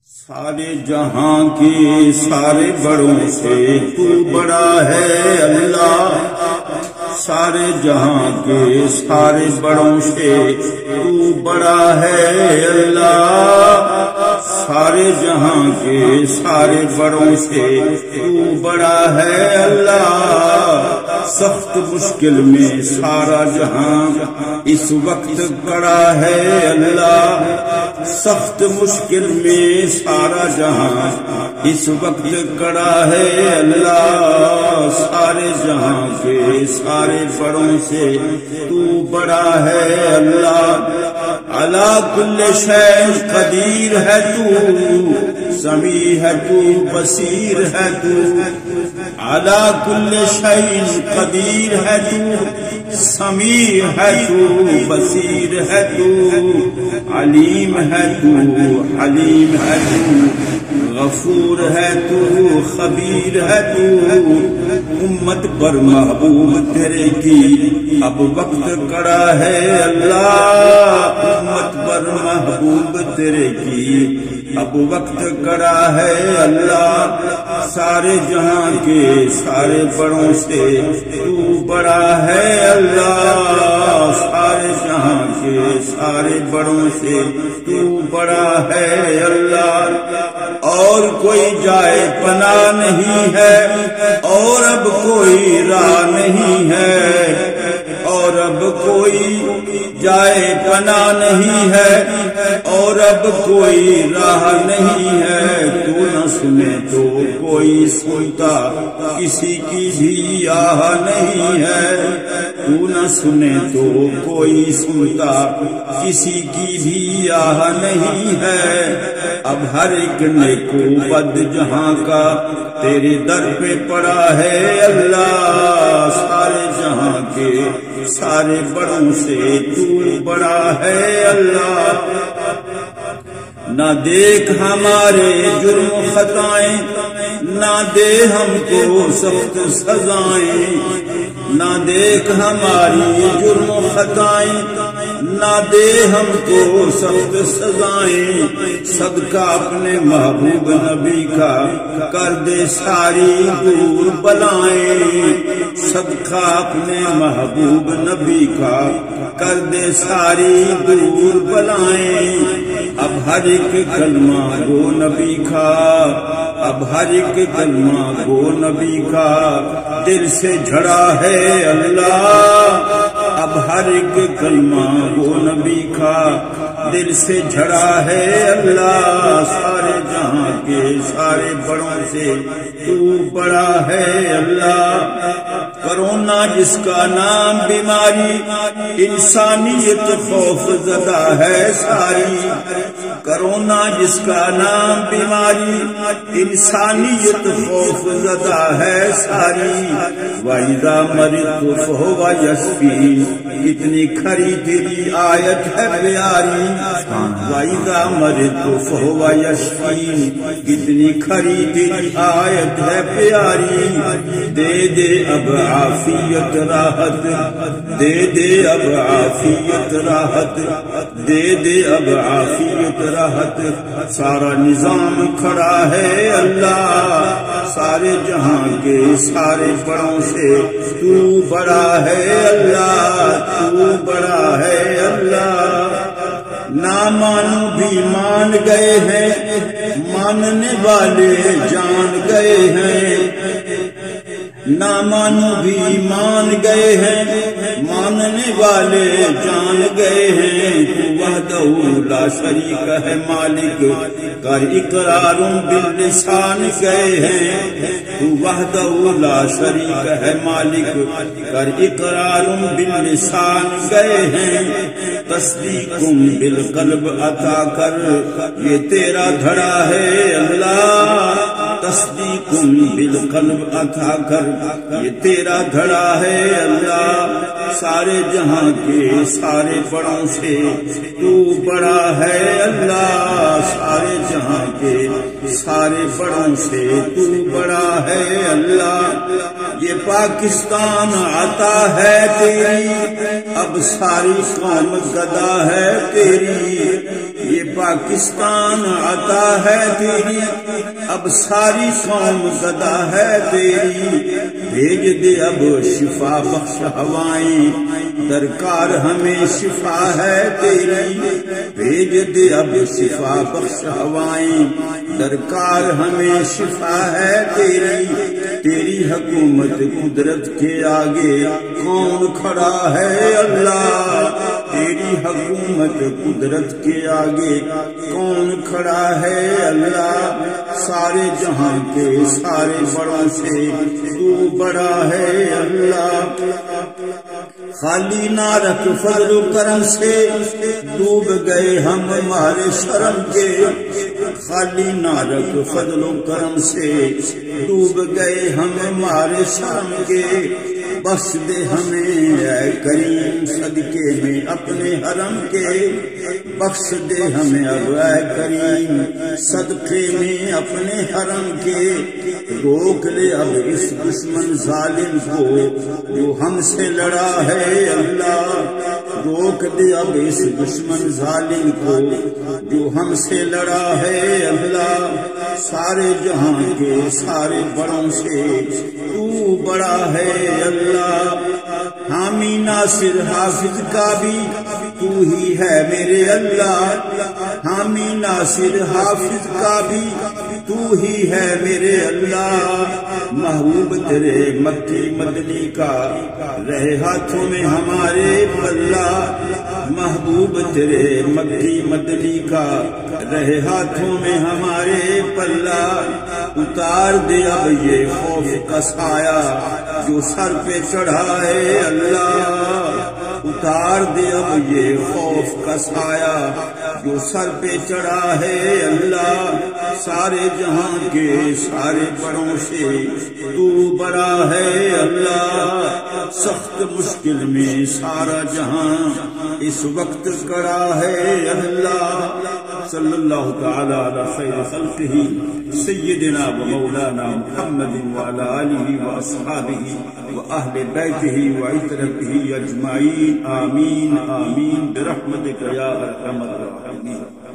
سارے جہاں کے سارے بڑوں سے تو بڑا ہے اللہ، سارے جہاں کے سارے بڑوں سے تو بڑا ہے اللہ، سارے جہاں کے سارے بڑوں سے تو بڑا ہے اللہ۔ سخت مشکل میں سارا جہاں اس وقت کڑا ہے اللہ، سخت مشکل میں سارا جہاں اس وقت کڑا ہے اللہ، سارے جہاں کے سارے بڑوں سے تو بڑا ہے اللہ۔ علی کل شیء قدیر ہے تو، سمیع ہے تو، بصیر ہے تو، علی کل شیء قدیر ہے تو، سمیع ہے تو، بصیر ہے تو، علیم ہے تو، حلیم ہے تو، غفور ہے تو، خبیر ہے تو۔ امت پر محبوب تیرے کی اب وقت کڑا ہے اللہ، امت پر محبوب تیرے کی اب وقت کڑا ہے اللہ، سارے جہاں کے سارے بڑوں سے تو بڑا ہے اللہ، سارے جہاں کے سارے بڑوں سے تو بڑا ہے اللہ۔ اور کوئی جائے پناہ نہیں ہے، اور اب کوئی راہ نہیں ہے، اور اب کوئی جائے پناہ نہیں ہے، اور اب کوئی راہ نہیں ہے۔ تو نہ سنے تو کوئی سنتا، کسی کی بھی آہ نہیں ہے، تو نہ سنے تو کوئی سنتا، کسی کی بھی آہ نہیں ہے۔ اب ہر ایک نیک و بد جہاں کا تیرے در پہ پڑا ہے اللہ، سارے جہاں کے سارے بڑوں سے تو بڑا ہے اللہ۔ نہ دیکھ ہمارے جرم و خطائیں، نہ دے ہم کو سخت سزائیں، نہ دیکھ ہماری جرم و خطائیں، نہ دے ہم کو سخت سزائیں، صدقہ اپنے محبوب نبی کا کر دے ساری دور بلائیں، صدقہ اپنے محبوب نبی کا کر دے ساری دور بلائیں۔ اب ہر ایک کلمہ گو نبی کا، اب ہر ایک کلمہ گو نبی کا دل سے جھڑا ہے اللہ، اب ہر ایک کلمہ گو نبی کا دل سے جھڑا ہے اللہ، سارے جہاں کے سارے بڑوں سے تو بڑا ہے اللہ۔ کرونا جس کا نام بیماری، انسانیت خوف زدہ ہے ساری، کرونا جس کا نام بیماری، انسانیت خوف زدہ ہے ساری۔ وَإِذَا مَرِضْتُ فَهُوَ يَشْفِينِ، کتنی کھری تیری آیت ہے پیاری، وَإِذَا مَرِضْتُ فَهُوَ يَشْفِينِ، کتنی کھری تیری آیت ہے پیاری۔ دے دے اب عافیت راحت، دے دے اب عافیت راحت، دے دے اب عافیت راحت، سارا نظام کھڑا ہے اللہ، سارے جہاں کے سارے بڑوں سے تو بڑا ہے اللہ، تو بڑا ہے اللہ۔ نہ مانو بھی مان گئے ہیں، ماننے والے جان گئے ہیں، نہ مانو بھی مان گئے ہیں، ماننے والے جان گئے ہیں۔ تو وحدہ لا شریک ہے مالک، کر اقرار باللسان گئے ہیں، تو وحدہ لا شریک ہے مالک، کر اقرار باللسان گئے ہیں۔ تصدیق بالقلب عطا کر، یہ تیرا دھڑا ہے اللہ، تصدیق بالقلب عطا کر، یہ تیرا دھڑا ہے اللہ۔ سارے جہاں کے سارے بڑوں سے تو بڑا ہے اللہ، سارے جہاں کے سارے بڑوں سے تو بڑا ہے اللہ۔ یہ پاکستان عطا ہے تیری، اب ساری قوم گدا ہے تیری۔ یہ پاکستان عطا ہے تیری، اب ساری قوم گدا ہے تیری۔ بھیج دے اب شفا بخش ہوائیں، درکار ہمیں شفا ہے تیری۔ بھیج دے اب شفا بخش ہوائیں، درکار ہمیں شفا ہے تیری۔ تیری حکومت قدرت کے آگے کون کھڑا ہے اللہ، تیری حکومت قدرت کے آگے کون کھڑا ہے اللہ۔ سارے جہاں کے سارے بڑوں سے تو بڑا ہے اللہ۔ خالی نہ رکھ فضل و کرم سے، ڈوب گئے ہم ہمارے شرم کے۔ خالی نہ رکھ فضل و کرم سے، ڈوب گئے ہم ہمارے شرم کے۔ بخش دے ہمیں اے کریم صدقے میں اپنے حرم کے، بخش دے ہمیں اب اے کریم صدقے میں اپنے حرم کے۔ روک لے اب اس دشمن ظالم کو جو ہم سے لڑا ہے اللہ، روک دے اب اس دشمن ظالم کو جو ہم سے لڑا ہے اللہ۔ سارے جہاں کے سارے بڑوں سے تو بڑا ہے اللہ۔ حامی ناصر حافظ کا بھی تو ہی ہے میرے اللہ، حامی ناصر حافظ کا بھی تو ہی ہے میرے اللہ۔ محبوب تیرے مکی مدنی کا رہے ہاتھوں میں ہمارے پلہ، محبوب تیرے مکی مدنی کا رہے ہاتھوں میں ہمارے پلہ۔ اتار دے اب یہ خوف کا سایہ جو سر پہ چڑھا ہے اللہ، اتار دے اب یہ خوف کا سایہ جو سر پہ چڑھا ہے اللہ۔ سارے جہاں کے سارے بڑوں سے تو بڑا ہے اللہ۔ سخت مشکل میں سارا جہاں اس وقت کڑا ہے اللہ۔ صلی اللہ تعالی علی خیر خلقہ سیدنا و مولانا محمد وعلی آلہ واصحابہ واہل بیتہ وعترتہ اجمعین، آمین آمین برحمتک یا ارحم الراحمین۔